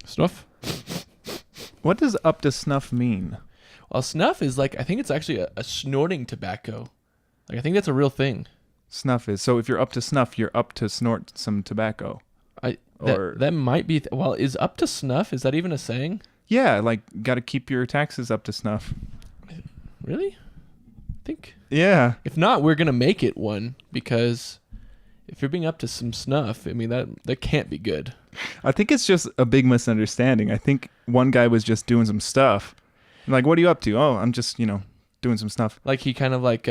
Snuff? What does up to snuff mean? Well, snuff is like, I think it's actually a snorting tobacco. Like, I think that's a real thing. Snuff is. So if you're up to snuff, you're up to snort some tobacco. That might be... well, is up to snuff? Is that even a saying? Yeah, like, got to keep your taxes up to snuff. Really? I think... Yeah. If not, we're going to make it one, because if you're being up to some snuff, I mean, that can't be good. I think it's just a big misunderstanding. I think one guy was just doing some stuff. Like, what are you up to? Oh, I'm just, doing some stuff. Like, he kind of like...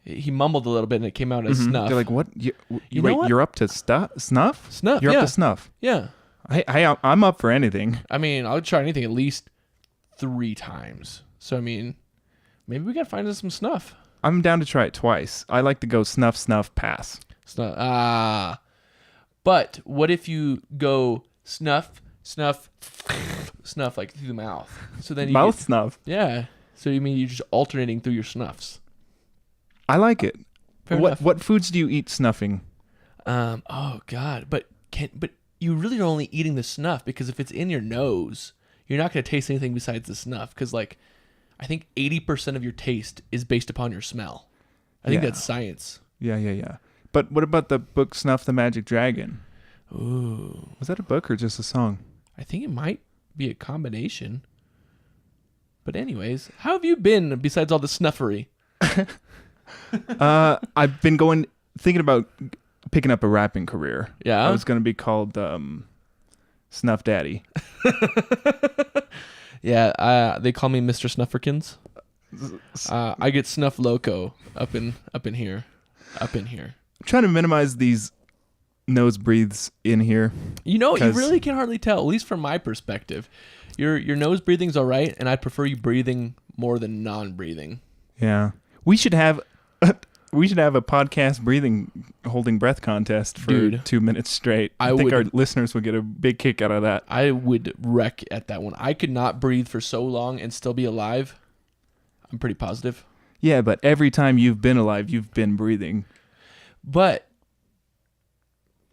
he mumbled a little bit and it came out as snuff. They're like, what? Know what? You're up to snuff? Snuff, You're up to snuff. Yeah. I'm up for anything. I mean, I'll try anything at least 3 times. So, I mean, maybe we got to find us some snuff. I'm down to try it twice. I like to go snuff, snuff, pass. Snuff. But what if you go snuff, snuff, snuff, like through the mouth? So then Mouth snuff? Yeah. So, you mean you're just alternating through your snuffs? I like it. Fair enough. What foods do you eat snuffing? Oh God, but you really are only eating the snuff, because if it's in your nose, you're not going to taste anything besides the snuff, because like I think 80% of your taste is based upon your smell. I think that's science. Yeah. But what about the book Snuff the Magic Dragon? Ooh. Was that a book or just a song? I think it might be a combination. But anyways, how have you been besides all the snuffery? I've been thinking about picking up a rapping career. Yeah? I was going to be called Snuff Daddy. Yeah, they call me Mr. Snufferkins. I get Snuff Loco up in here. I'm trying to minimize these nose breathes in here. You really can hardly tell, at least from my perspective. Your nose breathing's all right, and I prefer you breathing more than non-breathing. Yeah. We should have a podcast holding breath contest for 2 minutes straight. I think our listeners would get a big kick out of that. I would wreck at that one. I could not breathe for so long and still be alive. I'm pretty positive. Yeah, but every time you've been alive, you've been breathing. But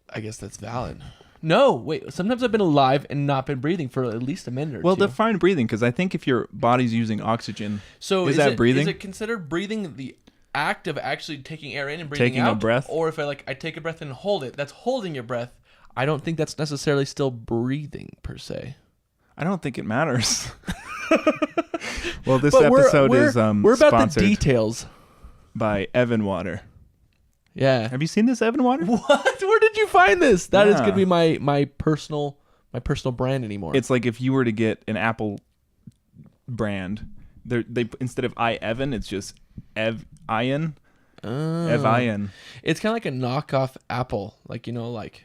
I guess that's valid. No, wait. Sometimes I've been alive and not been breathing for at least a minute or two. Well, define breathing, because I think if your body's using oxygen, is that breathing? Is it considered breathing the act of actually taking air in and breathing out? Taking a breath? Or if I take a breath and hold it, that's holding your breath. I don't think that's necessarily still breathing per se. I don't think it matters. Well, this episode is we're about sponsored the details by Evan Water. Yeah. Have you seen this Evan Water? What? Where did you find this? That is going to be my personal brand anymore. It's like if you were to get an Apple brand, they instead of Evan, it's just Ev-Ion. Oh. Ev-Ion. It's kind of like a knockoff Apple, like the,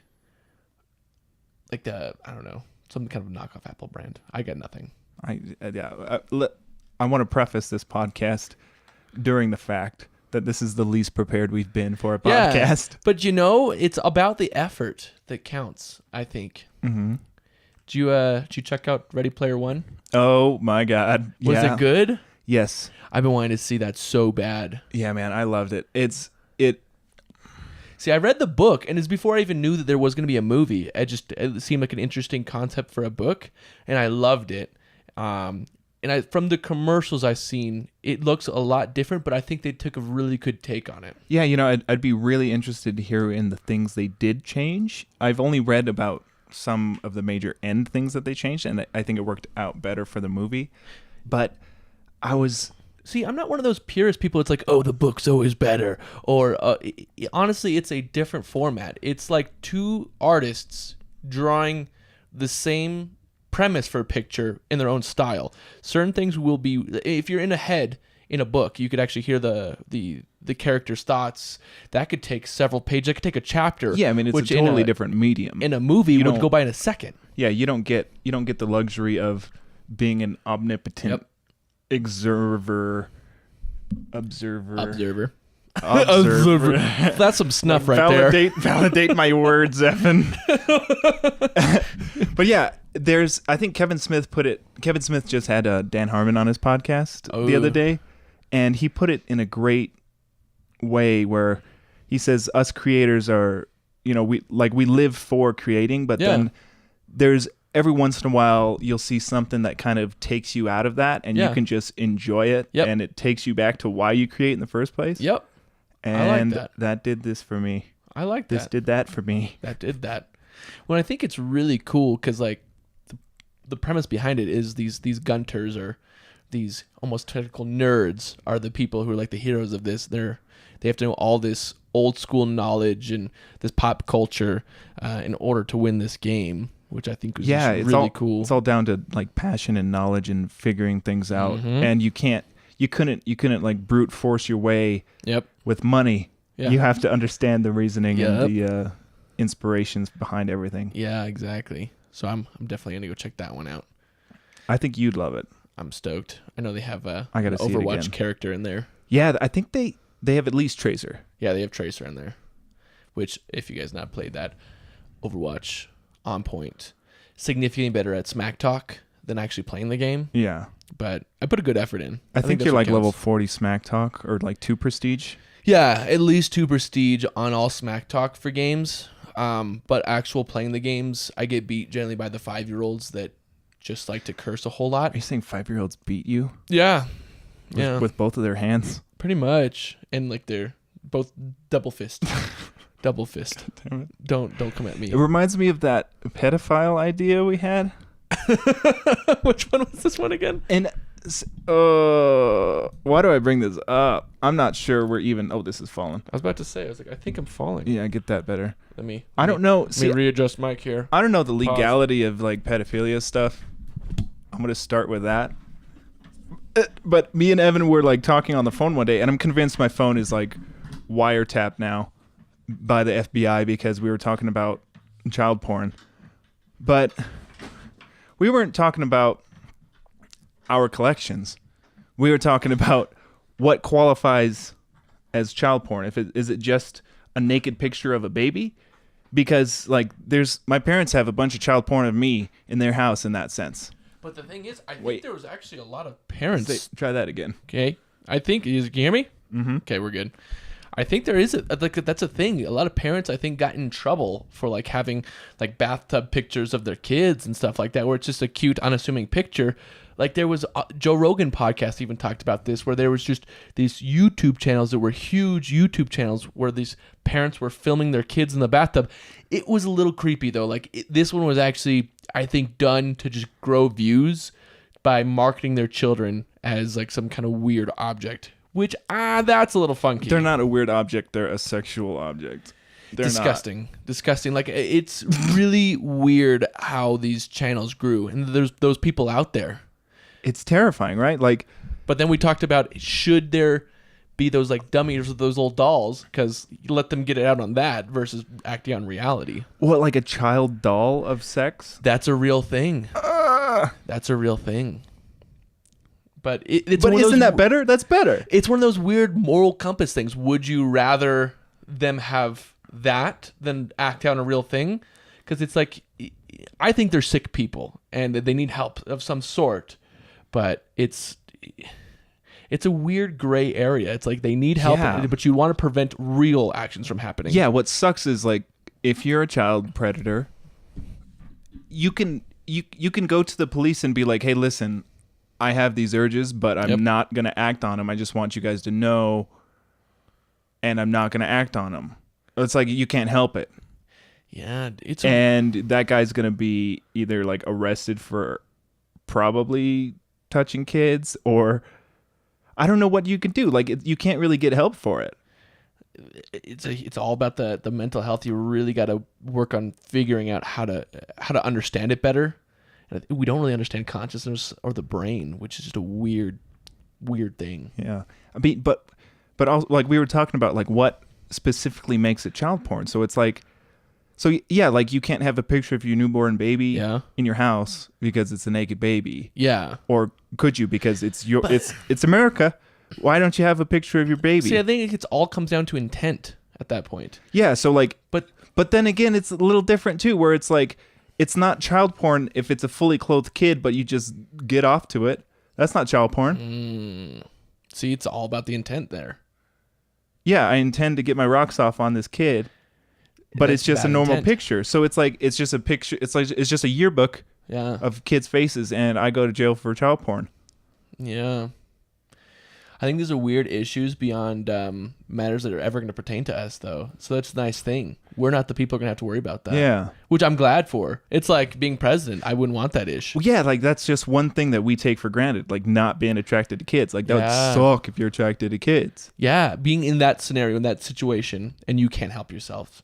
I don't know, some kind of knockoff Apple brand. I got nothing. I want to preface this podcast during the fact that this is the least prepared we've been for a podcast. Yeah, but it's about the effort that counts, I think. Mm-hmm. Did you check out Ready Player One? Oh my God. Was it good? Yes. I've been wanting to see that so bad. Yeah, man, I loved it. See, I read the book, and it's before I even knew that there was going to be a movie. It seemed like an interesting concept for a book, and I loved it. And from the commercials I've seen, it looks a lot different, but I think they took a really good take on it. Yeah, I'd be really interested to hear in the things they did change. I've only read about some of the major end things that they changed, and I think it worked out better for the movie. But See, I'm not one of those purist people. It's like, oh, the book's always better. Or honestly, it's a different format. It's like 2 artists drawing the same premise for a picture in their own style. Certain things will be, if you're in a book, you could actually hear the character's thoughts. That could take several pages. That could take a chapter. Yeah, I mean, it's a totally different medium. In a movie, would go by in a second. Yeah, you don't get the luxury of being an omnipotent observer. Observer. That's some snuff right there. Validate my words, Evan. But yeah, I think Kevin Smith just had Dan Harmon on his podcast the other day, and he put it in a great way where he says us creators are, we live for creating, but then there's every once in a while you'll see something that kind of takes you out of that, and you can just enjoy it, and it takes you back to why you create in the first place. Yep. And I like that did this for me. I like that. This did that for me. That did that. Well, I think it's really cool because like the premise behind it is these gunters, or these almost technical nerds, are the people who are like the heroes of this. They have to know all this old school knowledge and this pop culture in order to win this game, which I think was really cool. It's all down to like passion and knowledge and figuring things out, and you couldn't like brute force your way with money. Yeah. You have to understand the reasoning and the inspirations behind everything. Yeah, exactly. So I'm definitely gonna go check that one out. I think you'd love it. I'm stoked. I know they have an see Overwatch character in there. Yeah, I think they have at least Tracer. Yeah, they have Tracer in there. Which, if you guys not played that, Overwatch on point, significantly better at smack talk than actually playing the game. Yeah, but I put a good effort in. I think you're like level 40 smack talk, or like 2 prestige. Yeah, at least 2 prestige on all smack talk for games. But actual playing the games, I get beat generally by the 5-year-olds that just like to curse a whole lot. Are you saying 5-year-olds beat you? Yeah. With both of their hands? Pretty much. And like they're both double fist. Double fist. Damn it. Don't come at me. It reminds me of that pedophile idea we had. Which one was this one again? And why do I bring this up? I'm not sure we're even. Oh, this is falling. I was about to say. I was like, I think I'm falling. Yeah, I get that better. I don't know. Let me readjust mic here. I don't know the legality of like pedophilia stuff. I'm gonna start with that. But me and Evan were like talking on the phone one day, and I'm convinced my phone is like wiretapped now by the FBI because we were talking about child porn. But we weren't talking about our collections. We were talking about what qualifies as child porn. Is it just a naked picture of a baby? Because like my parents have a bunch of child porn of me in their house in that sense. But the thing is, I think there was actually a lot of parents. Try that again. Okay, I think can you hear me? Mm-hmm. Okay, we're good. I think there is that's a thing. A lot of parents, I think, got in trouble for like having like bathtub pictures of their kids and stuff like that, where it's just a cute, unassuming picture. Like there was Joe Rogan podcast even talked about this, where there was just these YouTube channels that were huge YouTube channels where these parents were filming their kids in the bathtub. It was a little creepy though. Like this one was actually, I think, done to just grow views by marketing their children as like some kind of weird object. Which, that's a little funky. They're not a weird object. They're a sexual object. They're disgusting. Disgusting. Like, it's really weird how these channels grew. And there's those people out there. It's terrifying, right? Like, but then we talked about, should there be those, like, dummies with those old dolls? Because you let them get it out on that versus acting on reality. What, like a child doll of sex? That's a real thing. That's a real thing. But isn't that better? That's better. It's one of those weird moral compass things. Would you rather them have that than act out a real thing? Because it's like, I think they're sick people and they need help of some sort. But it's a weird gray area. It's like they need help, but you want to prevent real actions from happening. Yeah, what sucks is like if you're a child predator, you can go to the police and be like, hey, listen, I have these urges, but I'm not going to act on them. I just want you guys to know, and I'm not going to act on them. It's like you can't help it. Yeah. And that guy's going to be either like arrested for probably touching kids, or I don't know what you can do. Like you can't really get help for it. It's all about the mental health. You really got to work on figuring out how to understand it better. And we don't really understand consciousness or the brain, which is just a weird thing. Yeah. I mean, but also, like we were talking about, like what specifically makes it child porn. So it's like, like you can't have a picture of your newborn baby in your house because it's a naked baby. Yeah. Or could you? Because it's America. Why don't you have a picture of your baby? See, I think it all comes down to intent at that point. Yeah. So like, but then again, it's a little different too, where it's like, it's not child porn if it's a fully clothed kid, but you just get off to it. That's not child porn. See, it's all about the intent there. Yeah, I intend to get my rocks off on this kid, but it's just a normal picture. So it's like it's just a picture. It's just a yearbook Yeah. of kids' faces, and I go to jail for child porn. Yeah. I think these are weird issues beyond matters that are ever going to pertain to us, though. So that's a nice thing. We're not the people who are going to have to worry about that. Yeah. Which I'm glad for. It's like being president. I wouldn't want that issue. Well, yeah, like that's just one thing that we take for granted, like not being attracted to kids. Like that Yeah. would suck if you're attracted to kids. Yeah, being in that scenario, in that situation, and you can't help yourself.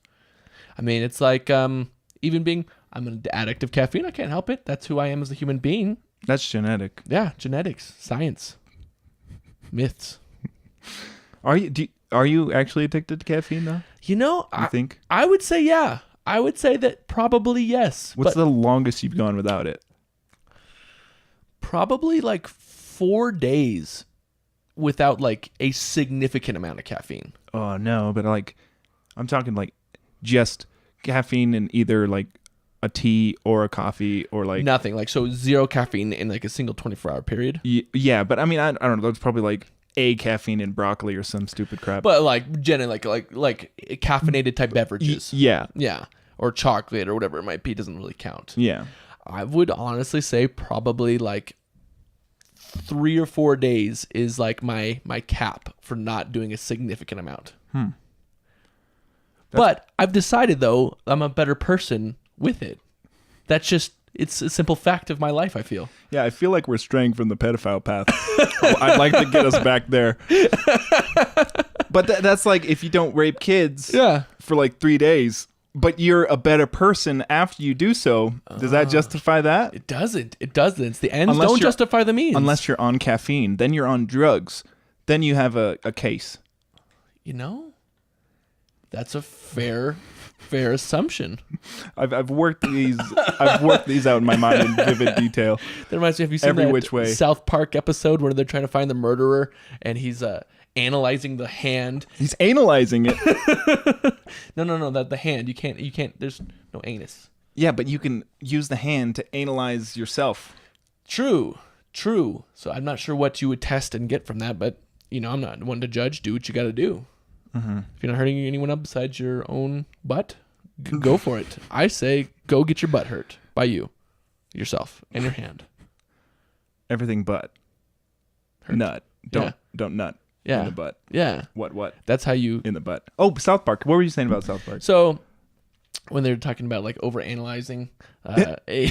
I mean, it's like even being, I'm an addict of caffeine. I can't help it. That's who I am as a human being. That's genetic. Yeah, genetics, science, myths. Are you actually addicted to caffeine though? You know, You think? I would say yeah. I would say that probably yes. What's but the longest you've gone without it? probably like 4 days without like a significant amount of caffeine. Oh no, but like I'm talking like just caffeine in either like a tea or a coffee or like Nothing. Like, so zero caffeine in like a single 24-hour period. yeah, but I mean I don't know, that's probably like a caffeine in broccoli or some stupid crap. But like generally like caffeinated type beverages. Yeah. Yeah. Or chocolate or whatever it might be doesn't really count. Yeah. I would honestly say probably like 3 or 4 days is like my cap for not doing a significant amount. But I've decided though I'm a better person with it. That's just, it's a simple fact of my life, I feel. Yeah, I feel like we're straying from the pedophile path. I'd like to get us back there. But that's like if you don't rape kids Yeah. for like 3 days, but you're a better person after you do so. Does that justify that? It doesn't. It doesn't. It's the ends Unless don't you're- justify the means. Unless you're on caffeine, then you're on drugs. Then you have a case. You know, that's a fair assumption. I've worked these out in my mind in vivid detail. That reminds me, have you seen Every that which way. South Park episode where they're trying to find the murderer and he's analyzing the hand? He's analyzing it. No, the hand. You can't, there's no anus. Yeah, but you can use the hand to analyze yourself. True. So I'm not sure what you would test and get from that, but you know, I'm not one to judge. Do what you got to do. Mm-hmm. If you're not hurting anyone up besides your own butt, go for it. I say go get your butt hurt by yourself, and your hand. Everything but Hurt. nut. Don't nut Yeah. in the butt. Yeah. What? That's how you. In the butt. Oh, South Park. What were you saying about South Park? So when they're talking about like over analyzing, there's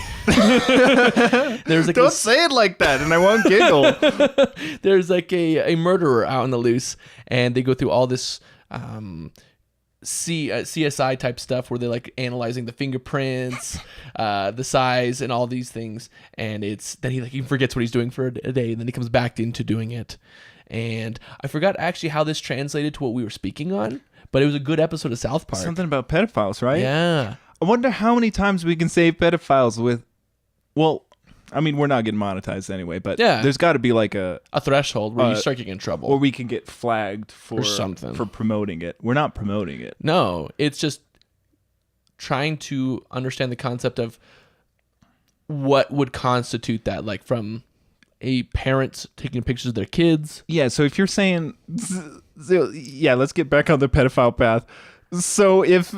like Don't say it like that, and I won't giggle. there's like a murderer out on the loose, and they go through all this CSI type stuff where they're like analyzing the fingerprints, the size, and all these things. And it's then he forgets what he's doing for a day, and then he comes back into doing it. And I forgot actually how this translated to what we were speaking on, but it was a good episode of South Park. Something about pedophiles, right? Yeah. I wonder how many times we can say pedophiles with. Well, I mean, we're not getting monetized anyway, but Yeah. there's got to be like a threshold where you start getting in trouble. or we can get flagged for something. for promoting it. We're not promoting it. No, it's just trying to understand the concept of what would constitute that, like from a parent taking pictures of their kids. Yeah, so if you're saying, yeah, let's get back on the pedophile path. So if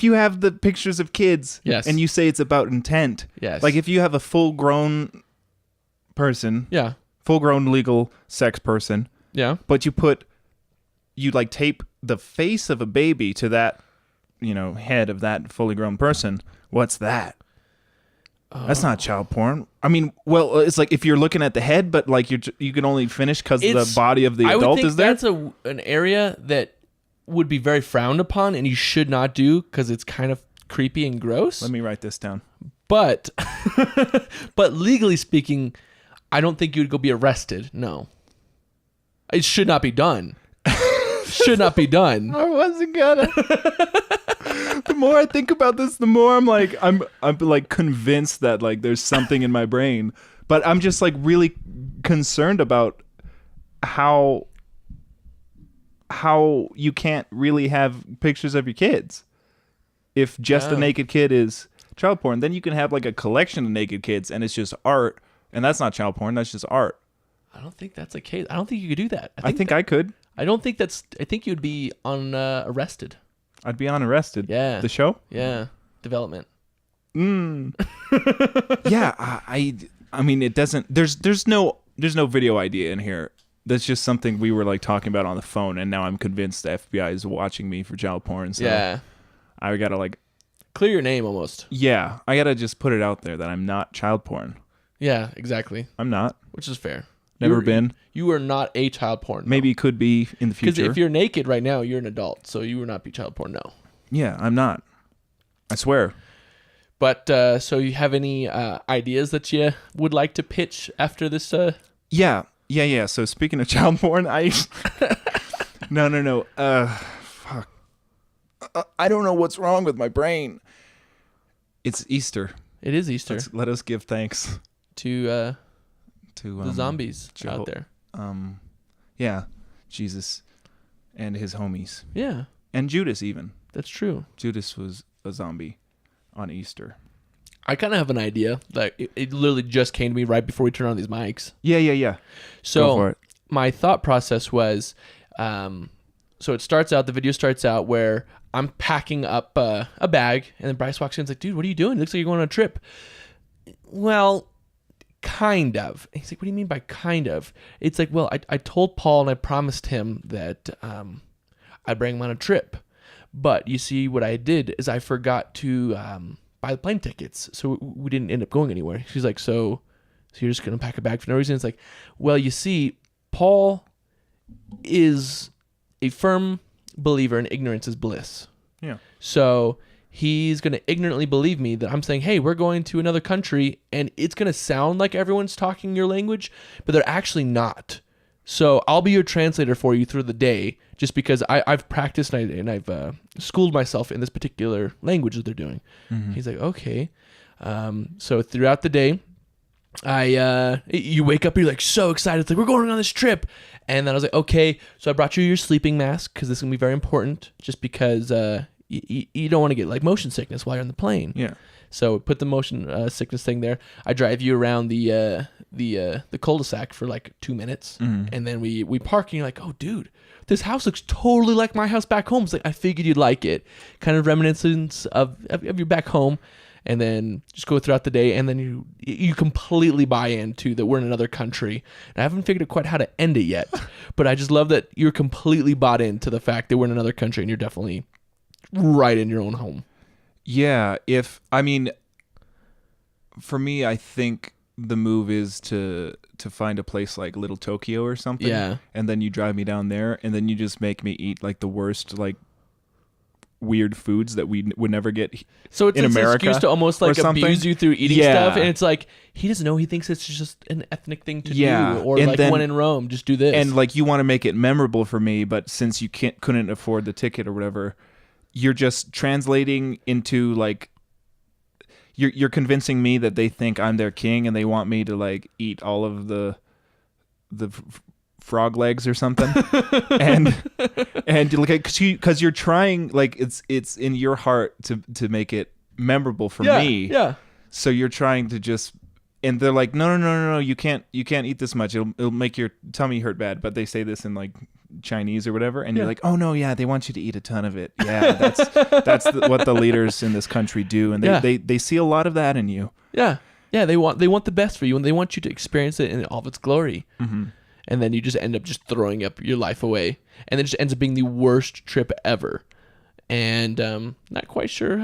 you have the pictures of kids, Yes. and you say it's about intent, Yes. like if you have a full-grown person, Yeah. full-grown legal sex person, Yeah. but you like tape the face of a baby to that, head of that fully grown person, what's that? That's not child porn. I mean, well, it's like if you're looking at the head, but like you can only finish because the body of the I would adult think is there. that's an area that would be very frowned upon and you should not do because it's kind of creepy and gross. Let me write this down. But but legally speaking, I don't think you would go be arrested. No. It should not be done. Should not be done. I wasn't gonna. The more I think about this, the more I'm like convinced that like there's something in my brain, but I'm just like really concerned about how you can't really have pictures of your kids. If just a naked kid is child porn, then you can have like a collection of naked kids and it's just art, and that's not child porn, that's just art. I don't think that's the case. I don't think you could do that. I think I could. I don't think that's. I think you'd be arrested. I'd be unarrested. Yeah. The show? Yeah. Development. Yeah, I mean, it doesn't. There's no video idea in here. That's just something we were like talking about on the phone, and now I'm convinced the FBI is watching me for child porn. So Yeah. I gotta like Clear your name almost. Yeah, I gotta just put it out there that I'm not child porn. Yeah, exactly. I'm not. Which is fair. Never been. You are not a child porn. Maybe could be in the future. Because if you're naked right now, you're an adult, so you would not be child porn. No. Yeah, I'm not. I swear. But so you have any ideas that you would like to pitch after this? Yeah. So speaking of child porn, no. Fuck. I don't know what's wrong with my brain. It's Easter. It is Easter. Let us give thanks to the zombies out there. Yeah, Jesus and his homies. Yeah. And Judas even. That's true. Judas was a zombie on Easter. I kind of have an idea. Like it literally just came to me right before we turned on these mics. Yeah. So Go for it. My thought process was, so the video starts out where I'm packing up a bag, and then Bryce walks in and is like, dude, what are you doing? It looks like you're going on a trip. Well, kind of. And he's like, what do you mean by kind of? It's like, well, I told Paul and I promised him that I'd bring him on a trip. But you see, what I did is I forgot to buy the plane tickets, so we didn't end up going anywhere. She's like, so you're just going to pack a bag for no reason? It's like, well, you see, Paul is a firm believer in ignorance is bliss. Yeah. So he's going to ignorantly believe me that I'm saying, hey, we're going to another country, and it's going to sound like everyone's talking your language, but they're actually not. So I'll be your translator for you through the day, just because I've practiced and I've schooled myself in this particular language that they're doing. Mm-hmm. He's like, okay. So throughout the day, you wake up and you're like so excited. It's like, we're going on this trip. And then I was like, okay. So I brought you your sleeping mask because this is going to be very important, just because you don't want to get like motion sickness while you're on the plane. Yeah. So put the motion sickness thing there. I drive you around the cul-de-sac for like 2 minutes, and then we park. And you're like, "Oh, dude, this house looks totally like my house back home." It's like, I figured you'd like it, kind of reminiscence of your back home. And then just go throughout the day, and then you completely buy into that we're in another country. And I haven't figured out quite how to end it yet, but I just love that you're completely bought into the fact that we're in another country, and you're definitely right in your own home. Yeah, for me, I think the move is to find a place like Little Tokyo or something. Yeah. And then you drive me down there, and then you just make me eat like the worst, like weird foods that we would never get so it's in an America. Excuse to almost like abuse you through eating stuff, and it's like he doesn't know. He thinks it's just an ethnic thing to do, or and like then, when in Rome, just do this. And like you want to make it memorable for me, but since you couldn't afford the ticket or whatever, you're just translating into like you're convincing me that they think I'm their king and they want me to like eat all of the frog legs or something. and like because you're trying, like it's in your heart to make it memorable for me. Yeah. So you're trying to just, and they're like, no, you can't eat this much. It'll make your tummy hurt bad. But they say this in like Chinese or whatever, and you're like, oh no, yeah, they want you to eat a ton of it. Yeah, that's what the leaders in this country do, and they see a lot of that in you. Yeah, they want the best for you, and they want you to experience it in all of its glory. Mm-hmm. And then you just end up just throwing up your life away, and then it just ends up being the worst trip ever, and not quite sure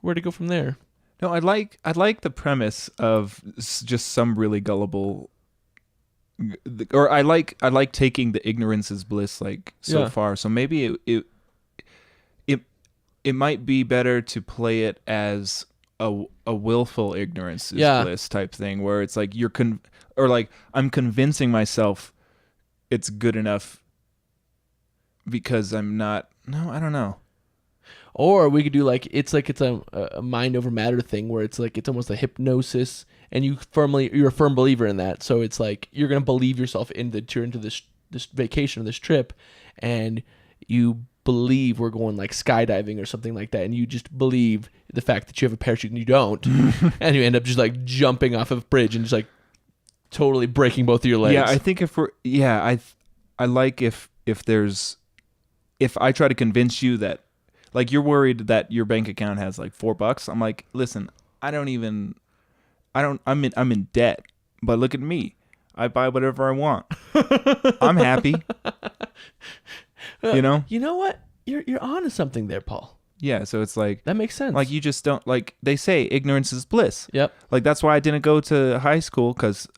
where to go from there. No, I like the premise of just some really gullible. Or I like taking the ignorance is bliss like so far. So maybe it might be better to play it as a willful ignorance is bliss type thing, where it's like I'm convincing myself it's good enough because I'm not. No, I don't know. Or we could do it's a mind over matter thing, where it's like it's almost a hypnosis, and you're a firm believer in that. So it's like you're gonna believe yourself into this vacation or this trip, and you believe we're going like skydiving or something like that, and you just believe the fact that you have a parachute and you don't, and you end up just like jumping off of a bridge and just like totally breaking both of your legs. Yeah, I think I like if I try to convince you that. Like, you're worried that your bank account has like $4. I'm like, listen, I'm in debt, but look at me. I buy whatever I want. I'm happy. You know? You know what? You're onto something there, Paul. Yeah, so it's like That makes sense. like you just don't like they say ignorance is bliss. Yep. Like that's why I didn't go to high school cuz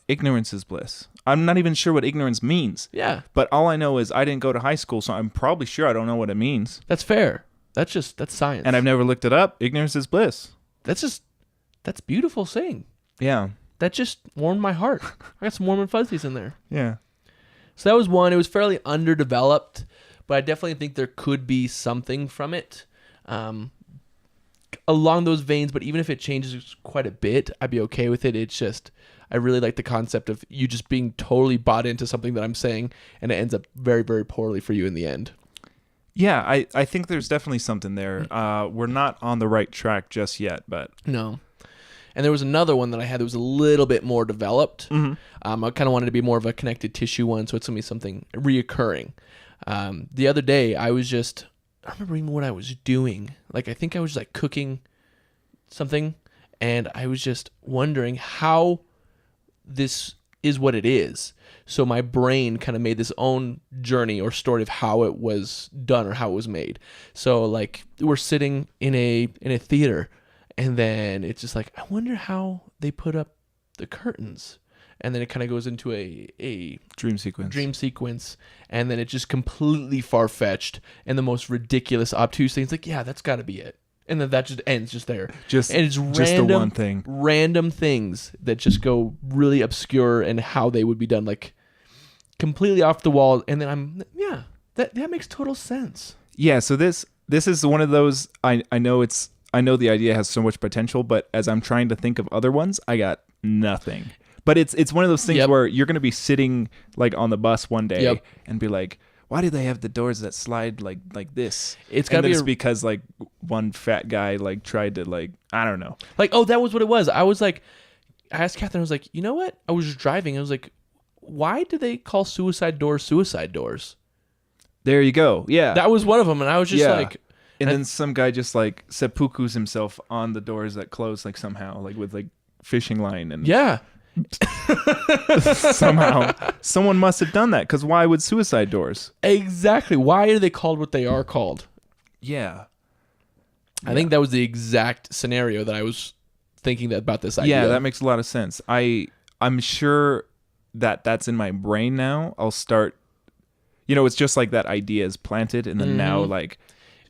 ignorance is bliss. I'm not even sure what ignorance means. Yeah. But all I know is I didn't go to high school, so I'm probably sure I don't know what it means. That's fair. That's science. And I've never looked it up. Ignorance is bliss. That's beautiful saying. Yeah. That just warmed my heart. I got some warm and fuzzies in there. Yeah. So that was one. It was fairly underdeveloped, but I definitely think there could be something from it along those veins. But even if it changes quite a bit, I'd be okay with it. It's just, I really like the concept of you just being totally bought into something that I'm saying, and it ends up very, very poorly for you in the end. Yeah, I think there's definitely something there. We're not on the right track just yet, but... No. And there was another one that I had that was a little bit more developed. Mm-hmm. I kind of wanted to be more of a connected tissue one, so it's going to be something reoccurring. The other day, I don't remember even what I was doing. Like, I think I was like cooking something, and I was just wondering how this is what it is. So my brain kind of made this own journey or story of how it was done or how it was made. So like we're sitting in a theater, and then it's just like, I wonder how they put up the curtains. And then it kind of goes into a dream sequence. And then it's just completely far-fetched and the most ridiculous, obtuse things. Like, yeah, that's got to be it. And then that just ends just there. And it's random, the one thing. Random things that just go really obscure and how they would be done, like completely off the wall. And then that makes total sense. Yeah. So this is one of those. I know the idea has so much potential, but as I'm trying to think of other ones, I got nothing. But it's one of those things where you're going to be sitting like on the bus one day and be like, why do they have the doors that slide like this? It's got to be because like one fat guy like tried to like, I don't know. Like, oh, that was what it was. I asked Catherine, I was like, you know what? I was just driving. I was like, why do they call suicide doors? There you go. Yeah. That was one of them. And I was just like. And then some guy just like seppukus himself on the doors that close like somehow, like with like fishing line. And yeah. Somehow someone must have done that, because why would suicide doors? Exactly. Why are they called what they are called? Yeah. I think that was the exact scenario that I was thinking about this idea. Yeah, that makes a lot of sense. I'm sure that's in my brain now. I'll start, it's just like that idea is planted, and then now like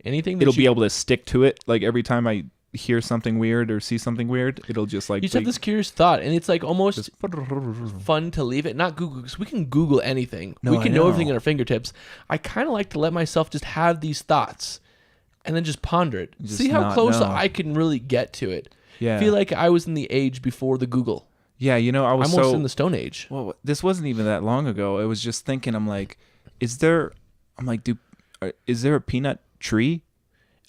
anything it'll be able to stick to it. Like every time I hear something weird or see something weird, it'll just like you just have this curious thought, and it's like almost fun to leave it. Not Google, because we can Google anything. We can know everything at our fingertips. I kind of like to let myself just have these thoughts and then just ponder it. See how close I can really get to it. Yeah. I feel like I was in the age before the Google. Yeah, I was almost in the Stone Age. Well, this wasn't even that long ago. I was just thinking, I'm like, is there a peanut tree?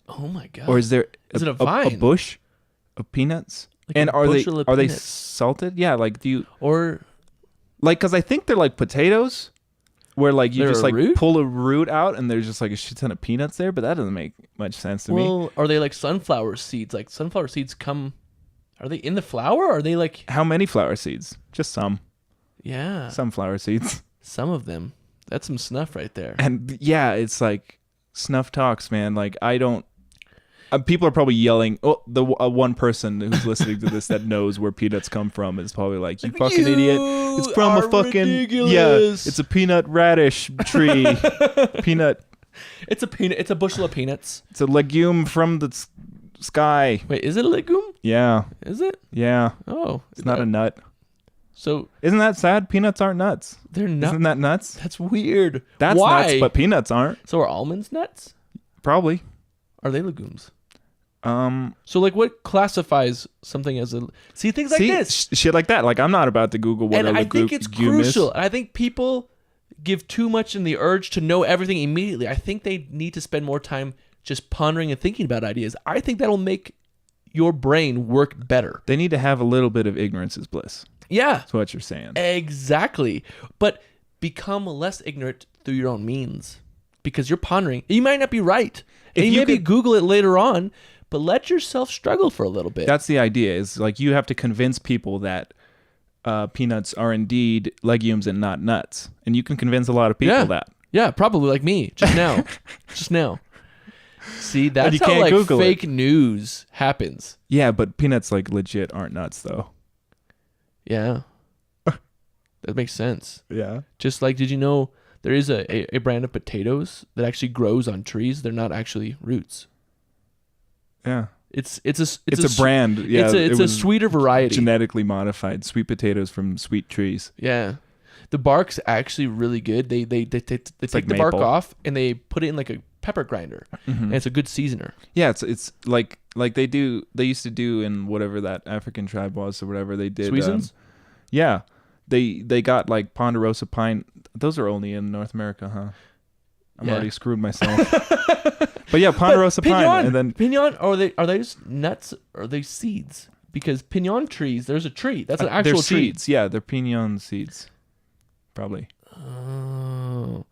Oh my god! Or is it a vine? A bush of peanuts? Like and are they peanuts. salted? Yeah, like or like, because I think they're like potatoes, where like you just like root? pull a root out and there's just like a shit ton of peanuts there, but that doesn't make much sense to me. Well, are they like sunflower seeds? Like sunflower seeds are they in the flower? Or are they like how many flower seeds? Just some. Yeah, some flower seeds. Some of them. That's some snuff right there. And yeah, it's like snuff talks, man. Like I don't. People are probably yelling. Oh, the one person who's listening to this that knows where peanuts come from is probably like, "You fucking idiot! It's from a fucking ridiculous. It's a peanut radish tree. Peanut. It's a peanut. It's a bushel of peanuts. It's a legume from the sky. Wait, is it a legume? Yeah. Is it? Yeah. Oh, it's not a nut. So isn't that sad? Peanuts aren't nuts. They're not. Isn't that nuts? That's weird. That's Why? nuts, but peanuts aren't. So are almonds nuts? Probably. Are they legumes? So like what classifies something as a things like this shit like that. Like I'm not about to Google what a legume is. And I think it's crucial. And I think people give too much in the urge to know everything immediately. I think they need to spend more time just pondering and thinking about ideas. I think that'll make your brain work better. They need to have a little bit of ignorance is bliss. Yeah. That's what you're saying. Exactly. But become less ignorant through your own means, because you're pondering. You might not be right. And you maybe Google it later on. but let yourself struggle for a little bit. That's the idea. Is like you have to convince people that peanuts are indeed legumes and not nuts, and you can convince a lot of people that. Yeah, probably like me just now. Just now. See, that's how like Google fake news happens. Yeah, but peanuts like legit aren't nuts though. Yeah. That makes sense. Yeah. Just like, did you know there is a brand of potatoes that actually grows on trees? They're not actually roots. Yeah. It's a brand. Yeah. It's a sweeter variety. Genetically modified sweet potatoes from sweet trees. Yeah. The bark's actually really good. They take like the bark maple. off and they put it in like a pepper grinder, and it's a good seasoner. Yeah, it's like they used to do in whatever that African tribe was or whatever they did. Sweezens? Yeah, they got like ponderosa pine. Those are only in North America, huh? I'm already screwed myself. But yeah, ponderosa pine, and then pinon. Are they just nuts or are they seeds? Because pinon trees, there's a tree. That's an actual they're tree. seeds. Yeah, they're pinon seeds, probably. Oh.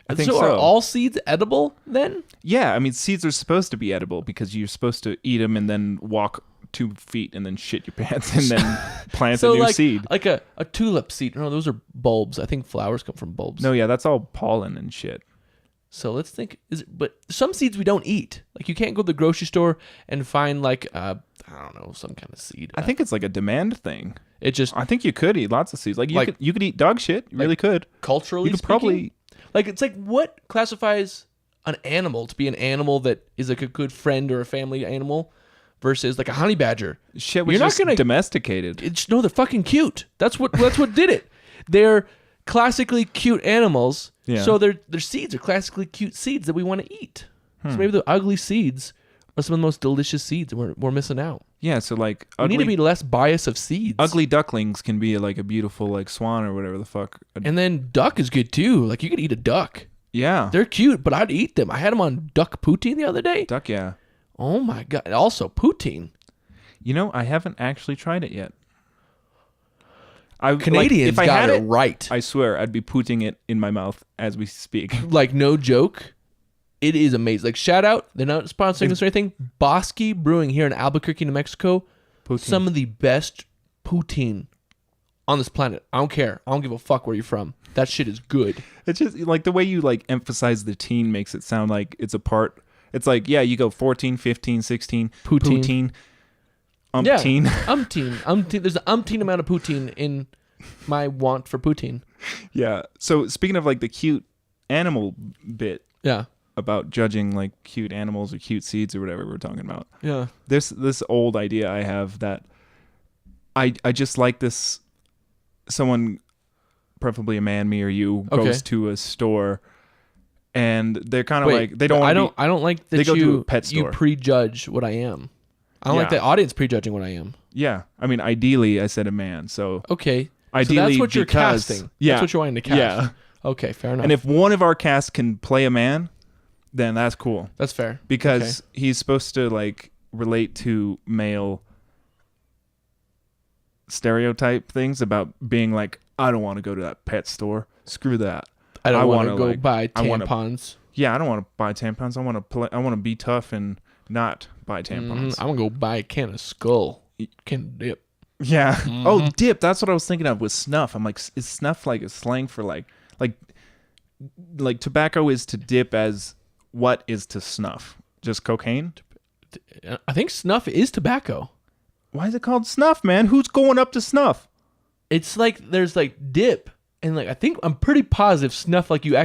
I think so. so. Are all seeds edible then? Yeah, I mean, seeds are supposed to be edible because you're supposed to eat them and then walk 2 feet and then shit your pants and then plant a new seed. Like a tulip seed. No, those are bulbs. I think flowers come from bulbs. No, yeah, that's all pollen and shit. So let's think. But some seeds we don't eat. Like you can't go to the grocery store and find like I don't know, some kind of seed. I think it's like a demand thing. It just I think you could eat lots of seeds. Like you could eat dog shit. You really could. Culturally, you could speaking, probably. Like it's like what classifies an animal to be an animal that is like a good friend or a family animal versus like a honey badger. Shit was just domesticated. No, they're fucking cute. That's what did it. They're classically cute animals. Yeah. So their seeds are classically cute seeds that we want to eat. So maybe the ugly seeds are some of the most delicious seeds, and we're missing out. Yeah, so like we need to be less biased of seeds. Ugly ducklings can be like a beautiful like swan or whatever the fuck. And then duck is good too. Like you could eat a duck. Yeah. They're cute, but I'd eat them. I had them on duck poutine the other day. Duck, yeah. Oh my god. Also poutine. You know, I haven't actually tried it yet. Canadians if I got had it right. I swear I'd be putting it in my mouth as we speak. Like no joke. It is amazing. Like shout out, they're not sponsoring this or anything. Bosque Brewing here in Albuquerque, New Mexico. Poutine. Some of the best poutine on this planet. I don't care. I don't give a fuck where you're from. That shit is good. It's just like the way you like emphasize the teen makes it sound like it's a part. It's like, yeah, you go 14, 15, 16, poutine. Umpteen. Yeah, umpteen. There's an umpteen amount of poutine in my want for poutine. Yeah. So speaking of like the cute animal bit. Yeah. About judging like cute animals or cute seeds or whatever we're talking about. Yeah. This old idea I have that I just like this. Someone, preferably a man, me or you, goes to a store, and they're kind of like they don't. I don't like that they go to a pet store. You prejudge what I am. I don't like the audience prejudging what I am. Yeah, I mean, ideally, I said a man. So okay, ideally, so that's what you're casting. Yeah, that's what you're wanting to cast. Yeah. Okay, fair enough. And if one of our cast can play a man, then that's cool. That's fair. Because he's supposed to like relate to male stereotype things about being like, I don't want to go to that pet store. Screw that. I don't want to go buy tampons. I don't want to buy tampons. I want to be tough and not buy tampons. I want to go buy a can of Skull. Can of dip. Yeah. Mm-hmm. Oh, dip. That's what I was thinking of with snuff. I'm like, is snuff like a slang for like tobacco is to dip as what is to snuff? Just cocaine? I think snuff is tobacco. Why is it called snuff, man? Who's going up to snuff? It's like there's like dip and like I'm pretty positive snuff, like you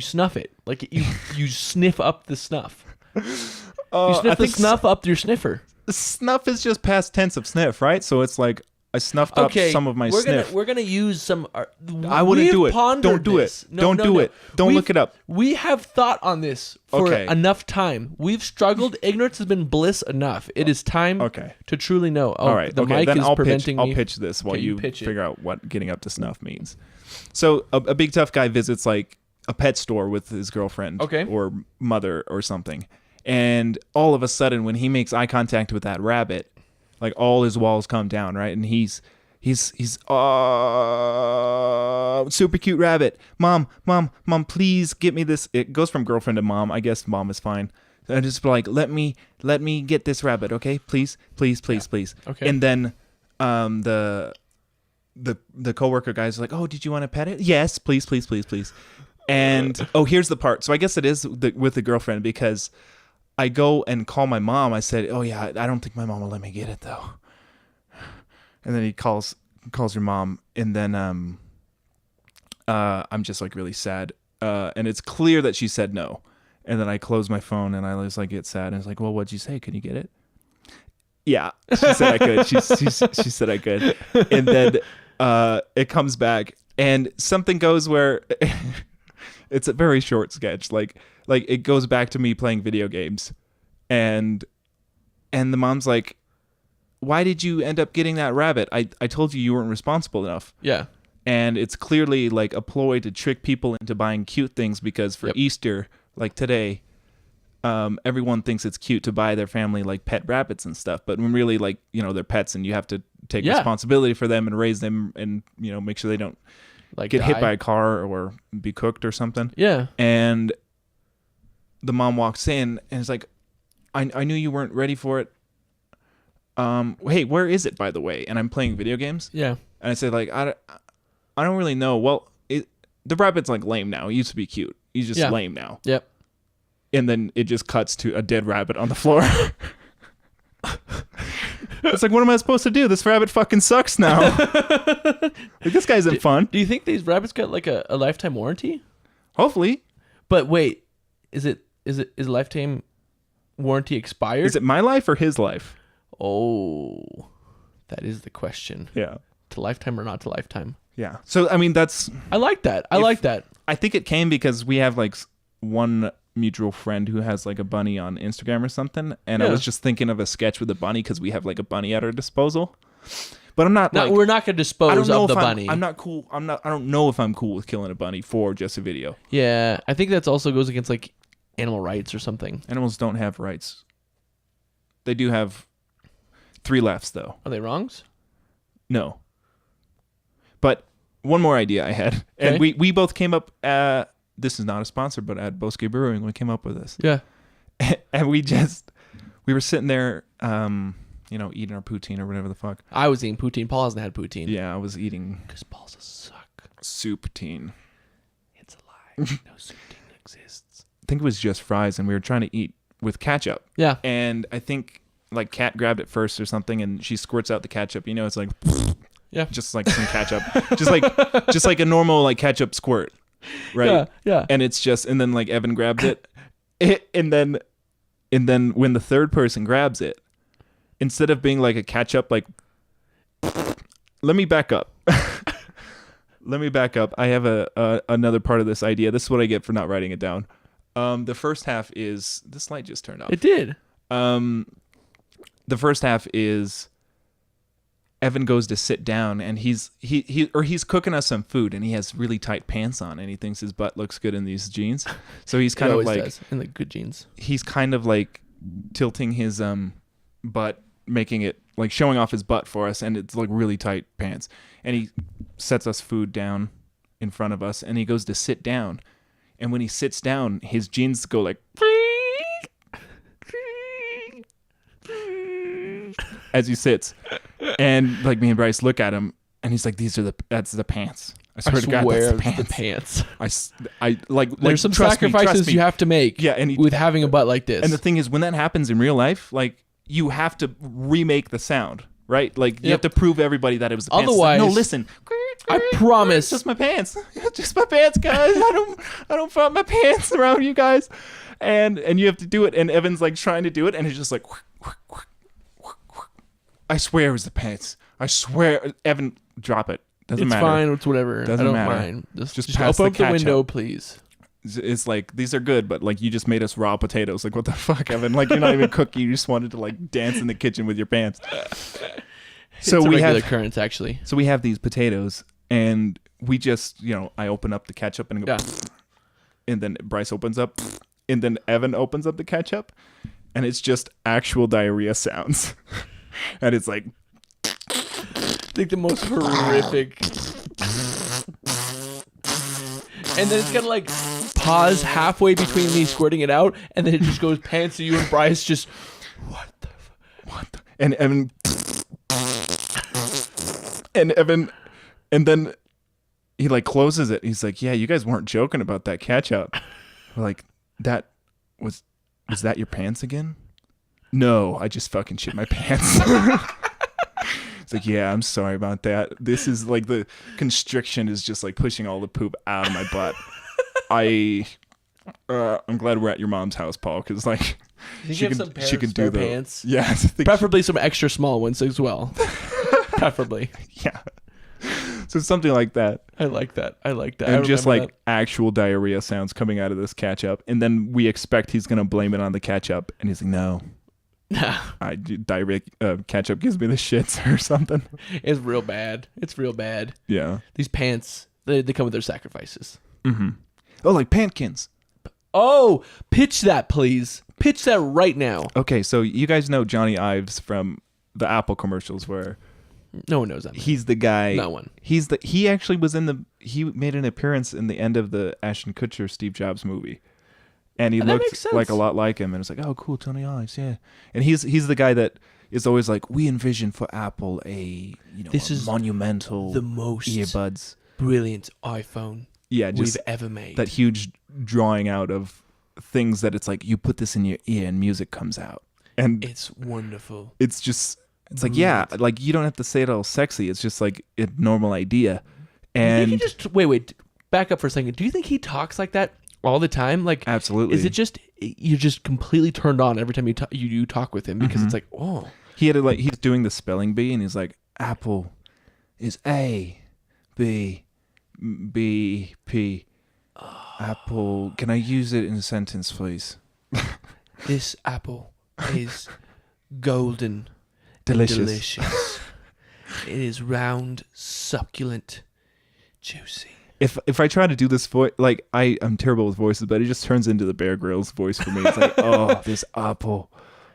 snuff it. Like you sniff up the snuff. You sniff the snuff up your sniffer. Snuff is just past tense of sniff, right? So it's like I snuffed up some of my sniff. We're gonna use some. I wouldn't do it. Don't do it. Don't do it. Don't look it up. We have thought on this for enough time. We've struggled. Ignorance has been bliss enough. It is time to truly know. Oh, all right. The mic is preventing me. I'll pitch this while you figure out what getting up to snuff means. So a big tough guy visits like a pet store with his girlfriend or mother or something. And all of a sudden when he makes eye contact with that rabbit, like all his walls come down, right? And he's super cute rabbit. Mom, please get me this. It goes from girlfriend to mom. I guess mom is fine. I just be like, let me get this rabbit, okay? Please. Okay. And then the coworker guy's like, oh, did you want to pet it? Yes, please. And here's the part. So I guess it is with the girlfriend, because I go and call my mom. I said, oh yeah, I don't think my mom will let me get it though. And then he calls your mom, and then I'm just like really sad. And it's clear that she said no. And then I close my phone and I just like get sad, and it's like, well, what'd you say? Can you get it? Yeah, she said I could. She said I could. And then it comes back, and something goes where it's a very short sketch. Like it goes back to me playing video games, and the mom's like, why did you end up getting that rabbit? I told you weren't responsible enough. Yeah. And it's clearly like a ploy to trick people into buying cute things, because for Easter, like today, everyone thinks it's cute to buy their family like pet rabbits and stuff, but when really, like, you know, they're pets and you have to take responsibility for them and raise them, and, you know, make sure they don't like get hit by a car or be cooked or something. Yeah. And the mom walks in and is like, I knew you weren't ready for it. Hey, where is it, by the way? And I'm playing video games. Yeah. And I said, like, I don't really know. Well, the rabbit's like lame now. He used to be cute. He's just lame now. Yep. And then it just cuts to a dead rabbit on the floor. It's like, what am I supposed to do? This rabbit fucking sucks now. Like, this guy isn't fun. Do you think these rabbits got like a lifetime warranty? Hopefully. But wait, is lifetime warranty expired? Is it my life or his life? Oh, that is the question. Yeah. To lifetime or not to lifetime? Yeah. So, I mean, I like that. I think it came because we have like one mutual friend who has like a bunny on Instagram or something, and I was just thinking of a sketch with a bunny because we have like a bunny at our disposal. But I'm not. We're not going to dispose of the bunny. I'm not cool. I don't know if I'm cool with killing a bunny for just a video. Yeah, I think that also goes against like animal rights or something. Animals don't have rights. They do have 3 lefts though. Are they wrongs? No. But one more idea I had, and we both came up. This is not a sponsor, but at Bosque Brewing, we came up with this. Yeah. And we were sitting there, eating our poutine or whatever the fuck. I was eating poutine. Paul hasn't had poutine. Yeah, I was eating. Because Paul's a suck. Soup-tine. It's a lie. No soup-tine exists. I think it was just fries, and we were trying to eat with ketchup. Yeah. And I think like Kat grabbed it first or something, and she squirts out the ketchup. You know, it's like, yeah, just like some ketchup, just like a normal like ketchup squirt. Right. Yeah. And it's just, and then like Evan grabs it, and then when the third person grabs it, instead of being like a ketchup, like, let me back up. I have another part of this idea. This is what I get for not writing it down. The first half is, this light just turned off. It did. The first half is Evan goes to sit down, and he's cooking us some food, and he has really tight pants on, and he thinks his butt looks good in these jeans. So he's kind of like in the good jeans. He's kind of like tilting his butt, making it like showing off his butt for us, and it's like really tight pants. And he sets us food down in front of us, and he goes to sit down. And when he sits down, his jeans go like as he sits. And like me and Bryce look at him, and he's like, that's the pants. I swear to God, that's the pants. I like there's some sacrifices you have to make with having a butt like this. And the thing is, when that happens in real life, like, you have to remake the sound, right? Like, you have to prove everybody that it was the pants. Otherwise, like, no, listen. I promise. It's just my pants. Just my pants, guys. I don't flap my pants around you guys. And you have to do it. And Evan's like trying to do it, and he's just like, I swear it was the pants. I swear. Evan, drop it. Doesn't matter. It's fine. It's whatever. Doesn't I don't matter. mind. Just pass open up the ketchup. window, please. It's like, these are good, but like, you just made us raw potatoes. Like, what the fuck, Evan? Like, you're not even cooking. You just wanted to like dance in the kitchen with your pants. So we have occurrence, actually. So we have these potatoes, and we just, I open up the ketchup and go, and then Bryce opens up, and then Evan opens up the ketchup, and it's just actual diarrhea sounds. And it's like, the most horrific. And then it's gonna like pause halfway between me squirting it out, and then it just goes pans to you, and Bryce just, what the And Evan, and then he like closes it. He's like, yeah, you guys weren't joking about that catch out. We're like, was that your pants again? No, I just fucking shit my pants. It's like, yeah, I'm sorry about that. This is like the constriction is just like pushing all the poop out of my butt. I'm glad we're at your mom's house, Paul, because like she can do the pants. Yeah, preferably some extra small ones as well. Preferably. Yeah. So something like that. I like that. And just like actual diarrhea sounds coming out of this ketchup, and then we expect he's gonna blame it on the ketchup, and he's like, no. Diarrhea ketchup gives me the shits or something. It's real bad. Yeah. These pants, they come with their sacrifices. Mm-hmm. Oh, like pantkins. Oh, pitch that, please. Pitch that right now. Okay, so you guys know Johnny Ives from the Apple commercials where no one knows that. He's the guy. No one. He actually was he made an appearance in the end of the Ashton Kutcher Steve Jobs movie. And he looked like a lot like him, and it's like, oh, cool, Johnny Ives, yeah. And he's the guy that is always like, we envision for Apple this is monumental, the most earbuds, brilliant iPhone, we've ever made. That huge drawing out of things that it's like you put this in your ear and music comes out, and it's wonderful. It's like, yeah, like you don't have to say it all sexy. It's just like a normal idea. And you just wait, back up for a second. Do you think he talks like that all the time? Like, absolutely. Is it just you're just completely turned on every time you talk with him because it's like, oh, he's doing the spelling bee and he's like, Apple is A B B P. Apple. Can I use it in a sentence, please? This apple is golden, delicious. It is round, succulent, juicy. If I try to do this voice, like I'm terrible with voices, but it just turns into the Bear Grylls voice for me. It's like, oh, this apple,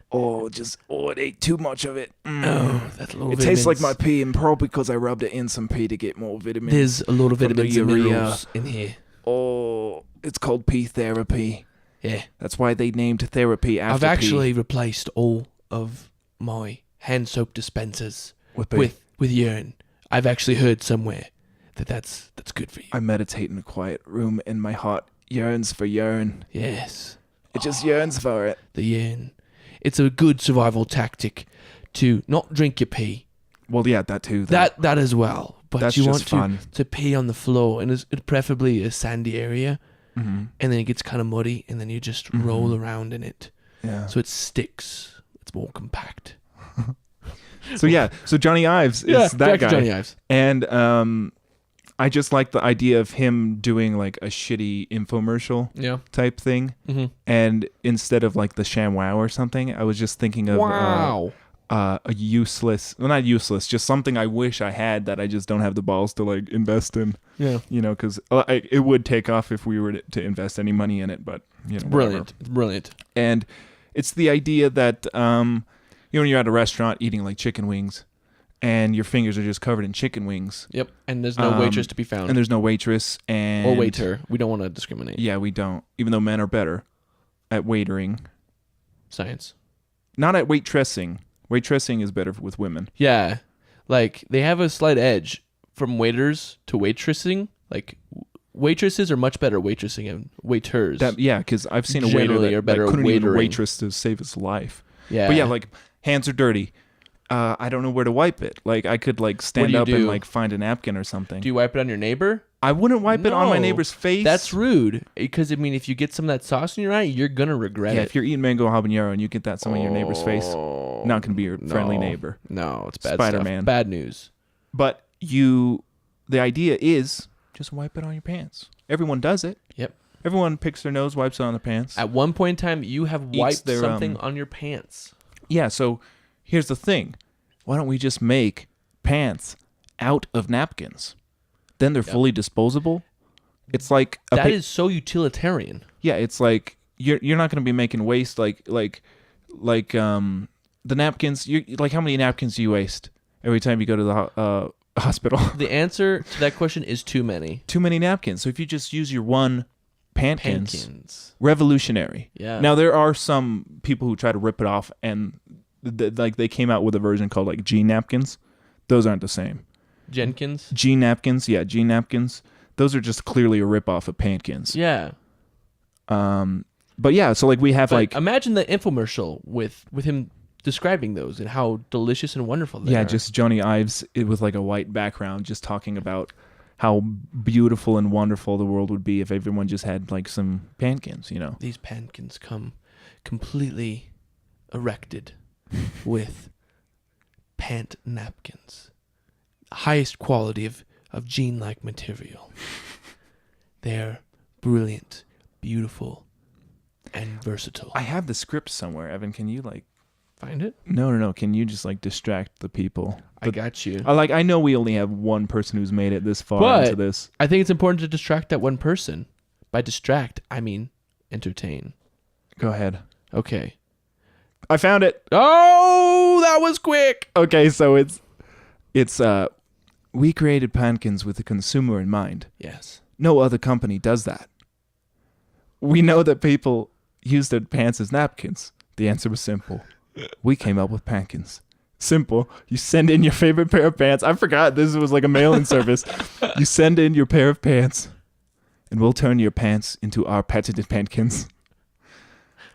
it ate too much of it. Oh, that's a lot of it vitamins. tastes like my pee, and probably because I rubbed it in some pee to get more vitamins. There's a lot of vitamins and minerals in here. Oh, it's called pee therapy. Yeah, that's why they named therapy after I've actually replaced all of my hand soap dispensers with urine. I've actually heard somewhere that's good for you. I meditate in a quiet room and my heart yearns for urine. Yes. It just yearns for it. The urine. It's a good survival tactic to not drink your pee. Well, yeah, that too. That as well. But that's you just want to pee on the floor, and it's preferably a sandy area, and then it gets kind of muddy, and then you just roll around in it. Yeah. So it sticks. It's more compact. So Johnny Ives is that guy. Johnny Ives. And I just like the idea of him doing like a shitty infomercial type thing. Mm-hmm. And instead of like the ShamWow or something, I was just thinking of a useless, well, not useless, just something I wish I had that I just don't have the balls to like invest in. Yeah. Because it would take off if we were to invest any money in it, but Brilliant. And it's the idea that, when you're at a restaurant eating like chicken wings, and your fingers are just covered in chicken wings. Yep, and there's no waitress to be found. And there's no waitress or waiter. We don't want to discriminate. Yeah, we don't. Even though men are better at waitering. Science. Not at waitressing. Waitressing is better with women. Yeah, like they have a slight edge from waiters to waitressing. Like waitresses are much better at waitressing and waiters. Because I've seen a waiter that couldn't even waitress to save his life. Yeah, but yeah, like hands are dirty. I don't know where to wipe it. Like I could like stand up and like find a napkin or something. Do you wipe it on your neighbor? I wouldn't wipe it on my neighbor's face. That's rude. Because if you get some of that sauce in your eye, you're gonna regret it. Yeah, if you're eating mango habanero and you get that some in your neighbor's face, not gonna be your friendly neighbor. No, it's bad Spider-Man. stuff. Bad news. But the idea is just wipe it on your pants. Everyone does it. Yep. Everyone picks their nose, wipes it on their pants. At one point in time, you have wiped something on your pants. Yeah. So here's the thing. Why don't we just make pants out of napkins? Then they're fully disposable. It's like that is so utilitarian. Yeah, it's like you're not going to be making waste like the napkins. You like how many napkins do you waste every time you go to the hospital? The answer to that question is too many. Too many napkins. So if you just use your one Pankins. Revolutionary. Yeah. Now there are some people who try to rip it off, and like they came out with a version called like G napkins. Those aren't the same. Jenkins. G napkins. Yeah, G napkins. Those are just clearly a rip off of Pankins. Yeah. But yeah, so like we have But like imagine the infomercial with him describing those and how delicious and wonderful they are. just Johnny Ives with like a white background, just talking about how beautiful and wonderful the world would be if everyone just had like some pankins, you know. These pankins come completely erected with pant napkins, highest quality of jean-like material. They're brilliant, beautiful, and versatile. I have the script somewhere, Evan. Can you like find it? No. Can you just like distract the people? I got you. I know we only have one person who's made it this far into this. I think it's important to distract that one person. By distract, I mean entertain. Go ahead. Okay. I found it. Oh, that was quick. Okay, so it's we created Pankins with the consumer in mind. Yes. No other company does that. We know that people use their pants as napkins. The answer was simple. We came up with Pankins. Simple. You send in your favorite pair of pants. I forgot this was like a mailing service. You send in your pair of pants, and we'll turn your pants into our patented Pankins.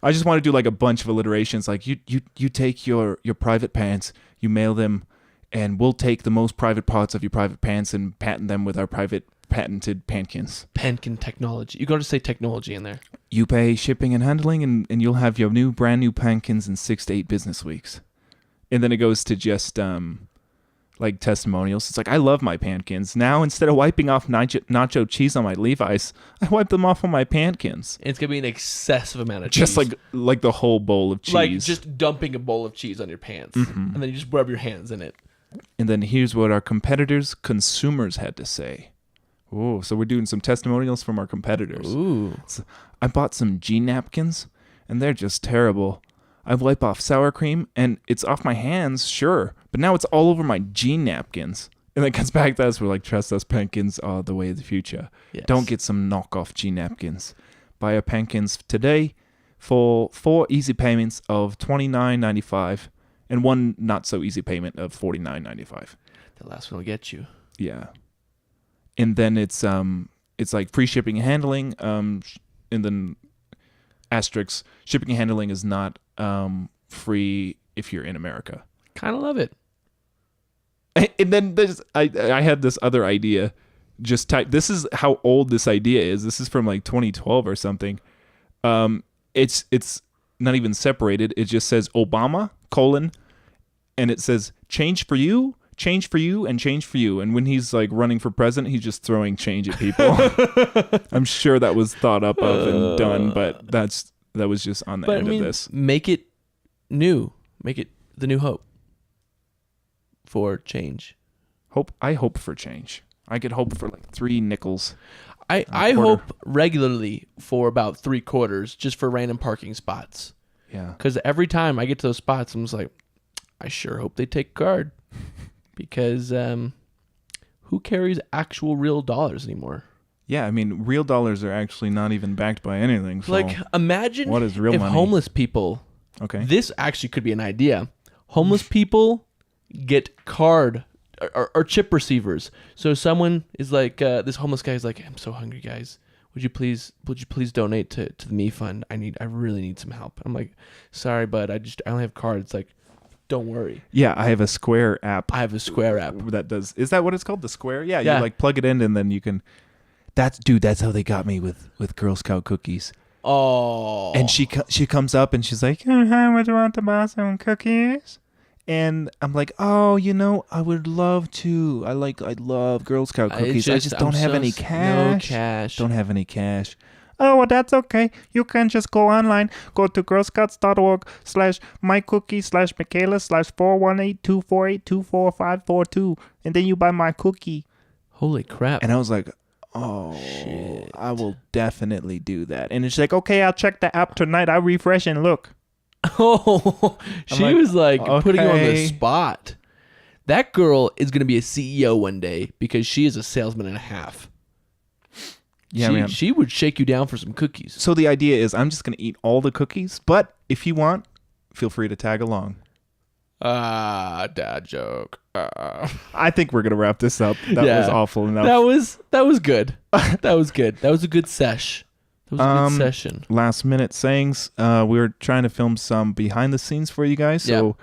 I just want to do like a bunch of alliterations. Like you take your private pants, you mail them, and we'll take the most private parts of your private pants and patent them with our patented Pankins. Pankin technology. You got to say technology in there. You pay shipping and handling, and you'll have your brand new Pankins in 6 to 8 business weeks. And then it goes to just like testimonials. It's like, I love my Pankins. Now, instead of wiping off nacho cheese on my Levi's, I wipe them off on my Pankins. It's going to be an excessive amount of just cheese. like the whole bowl of cheese. Like just dumping a bowl of cheese on your pants. Mm-hmm. And then you just rub your hands in it. And then here's what our competitors' consumers had to say. Oh, so we're doing some testimonials from our competitors. Ooh. So I bought some G napkins, and they're just terrible. I wipe off sour cream, and it's off my hands, sure, but now it's all over my G napkins. And it comes back to us. We're like, trust us, Pankins are the way of the future. Yes. Don't get some knockoff G napkins. Buy a Pankins today for 4 easy payments of $29.95 and 1 not so easy payment of $49.95. The last one will get you. Yeah. And then it's like free shipping and handling, and then asterisk, shipping and handling is not free if you're in America. Kind of love it. And then I had this other idea. Just type. This is how old this idea is. This is from like 2012 or something. It's not even separated. It just says Obama : and it says change for you, and change for you. And when he's like running for president, he's just throwing change at people. I'm sure that was thought up of and done, but that was just on the end of this. Make it new. Make it the new hope for change. I hope for change. I could hope for like 3 nickels. I hope regularly for about 3 quarters just for random parking spots. Yeah. Because every time I get to those spots, I'm just like, I sure hope they take card. Because who carries actual real dollars anymore? Yeah, I mean, real dollars are actually not even backed by anything. So like, imagine what is real if money? Homeless people, okay, this actually could be an idea. Homeless people get card or chip receivers. So someone is like, this homeless guy is like, I'm so hungry, guys. Would you please donate to the Me Fund? I really need some help. I'm like, sorry, bud. I only have cards. Like, don't worry. Yeah, I have a Square app. I have a Square app that does. Is that what it's called? The Square? Yeah. Yeah. You like plug it in and then you can. That's how they got me with Girl Scout cookies. Oh. And she comes up and she's like, "Hi, would you want to buy some cookies?" And I'm like, "Oh, I would love to. I love Girl Scout cookies. I just don't have any cash. No cash. Don't have any cash." Oh, well, that's okay. You can just go online. Go to girlscouts.org/mycookie/418-248-24542. And then you buy my cookie. Holy crap. And I was like, oh, shit. I will definitely do that. And it's like, okay, I'll check the app tonight. I'll refresh and look. Oh, she was like okay. putting you on the spot. That girl is going to be a CEO one day because she is a salesman and a half. Yeah, man. She would shake you down for some cookies. So the idea is I'm just going to eat all the cookies, but if you want, feel free to tag along. Dad joke. I think we're going to wrap this up. That was awful enough. That was good. That was good. That was a good sesh. That was a good session. Last minute sayings. We were trying to film some behind the scenes for you guys. So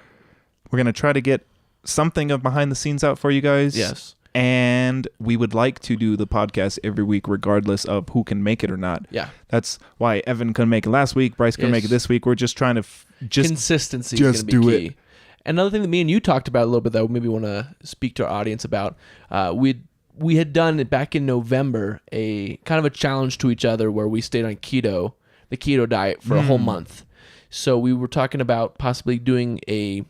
we're going to try to get something of behind the scenes out for you guys. Yes. And we would like to do the podcast every week, regardless of who can make it or not. Yeah. That's why Evan couldn't make it last week. Bryce couldn't make it this week. We're just trying to consistency is going to be key. Another thing that me and you talked about a little bit that we maybe want to speak to our audience about, we had done back in November a kind of a challenge to each other where we stayed on the keto diet for a whole month. So we were talking about possibly doing a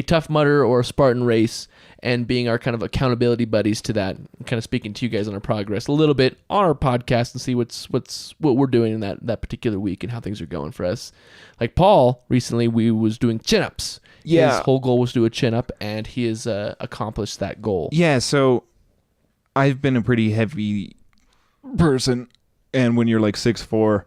Tough Mudder or a Spartan race and being our kind of accountability buddies to that, and kind of speaking to you guys on our progress a little bit on our podcast and see what we're doing in that particular week and how things are going for us. Like Paul, recently we was doing chin-ups. Yeah. His whole goal was to do a chin-up, and he has accomplished that goal. Yeah, so I've been a pretty heavy person, and when you're like 6'4",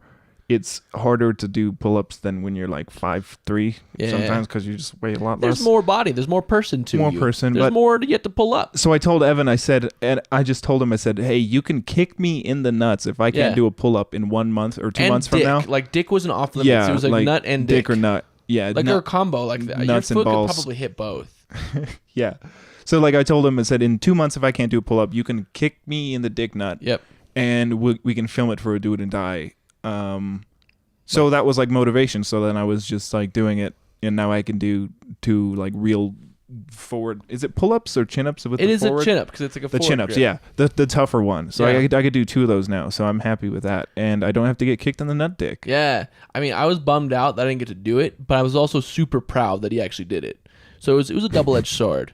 it's harder to do pull-ups than when you're like 5'3", sometimes, because you just weigh a lot less. There's more body. There's more person to you. There's more to get to pull up. So I told Evan, I said, hey, you can kick me in the nuts if I can't do a pull-up in 1 month or 2 months from now. Like Dick wasn't off limits. Yeah, it was like nut and dick. Dick or nut. Yeah. Like a combo like that. Nuts Your foot and balls. could probably hit both. Yeah. So like I told him, I said, in 2 months if I can't do a pull-up, you can kick me in the dick nut. Yep. And we can film it for a Do It and Die. So that was like motivation. So then I was just like doing it, and now I can do 2 like real forward. Is it pull-ups or chin-ups with it the is forward? a chin-up because it's like a the forward chin-ups, grip. yeah, the tougher one. So I could do 2 of those now. So I'm happy with that, and I don't have to get kicked in the nut dick. Yeah, I mean, I was bummed out that I didn't get to do it, but I was also super proud that he actually did it. So it was a double-edged sword.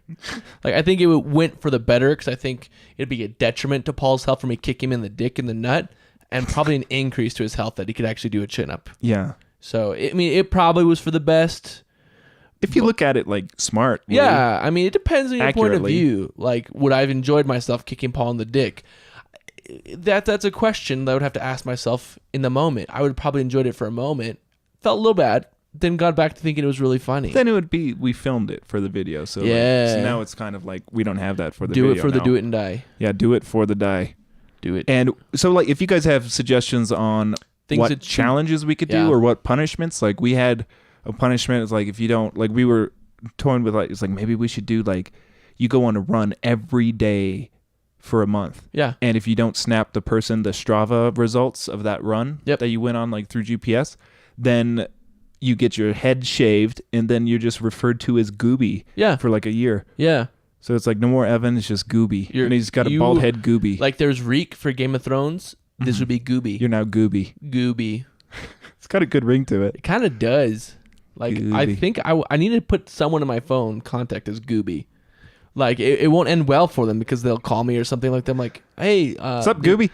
Like I think it went for the better because I think it'd be a detriment to Paul's health for me kicking him in the dick and the nut, and probably an increase to his health that he could actually do a chin-up. Yeah. So it probably was for the best. If you look at it like smart. Yeah, I mean, it depends on your point of Accurately. view. Like, would I have enjoyed myself kicking Paul in the dick? That's a question that I would have to ask myself in the moment. I would have probably enjoyed it for a moment, felt a little bad, then got back to thinking it was really funny. Then it would be we filmed it for the video. So so now it's kind of like we don't have that for the video. Do it for the now. Do It and Die. Yeah, do it for the die. Do it. And so like if you guys have suggestions on what challenges we could do or what punishments, like we had a punishment. It's like if you don't, like we were toying with like, it's like maybe we should do like you go on a run every day for a month. Yeah. And if you don't snap the Strava results of that run that you went on like through GPS, then you get your head shaved and then you're just referred to as Gooby for like a year. Yeah. So it's like no more Evan, it's just Gooby. And he's got a bald head Gooby. Like there's Reek for Game of Thrones. This would be Gooby. You're now Gooby. Gooby. It's got a good ring to it. It kind of does. Like Gooby. I think I need to put someone in my phone contact as Gooby. Like it won't end well for them because they'll call me or something like that. I'm like, hey, what's up, Gooby?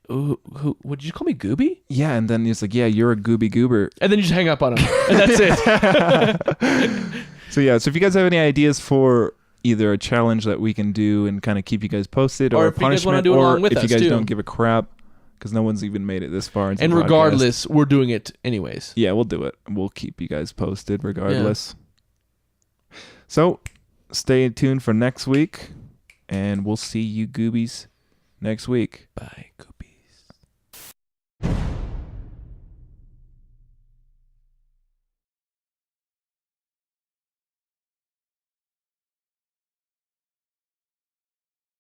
Who would you call me Gooby? Yeah, and then he's like, yeah, you're a Gooby Goober. And then you just hang up on him. And that's it. So if you guys have any ideas for either a challenge that we can do and kind of keep you guys posted, or a punishment, or if you guys don't give a crap, because no one's even made it this far into and the regardless, we're doing it anyways. Yeah, we'll do it. We'll keep you guys posted regardless. Yeah. So stay tuned for next week, and we'll see you goobies next week. Bye, Gooby.